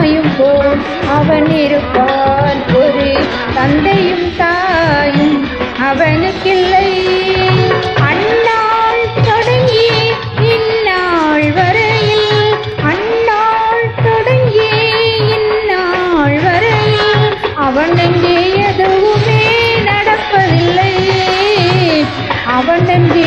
தாயும் போல் அவன் இருப்பான். ஒரு தந்தையும் தாயும் அவனுக்கில்லை. அந்நாள் தொடங்கி இந்நாள் வரையில், அந்நாள் தொடங்கி இந்நாள் வரையில் அவன் எங்கே எதுவுமே நடப்பதில்லை. அவன் எங்கே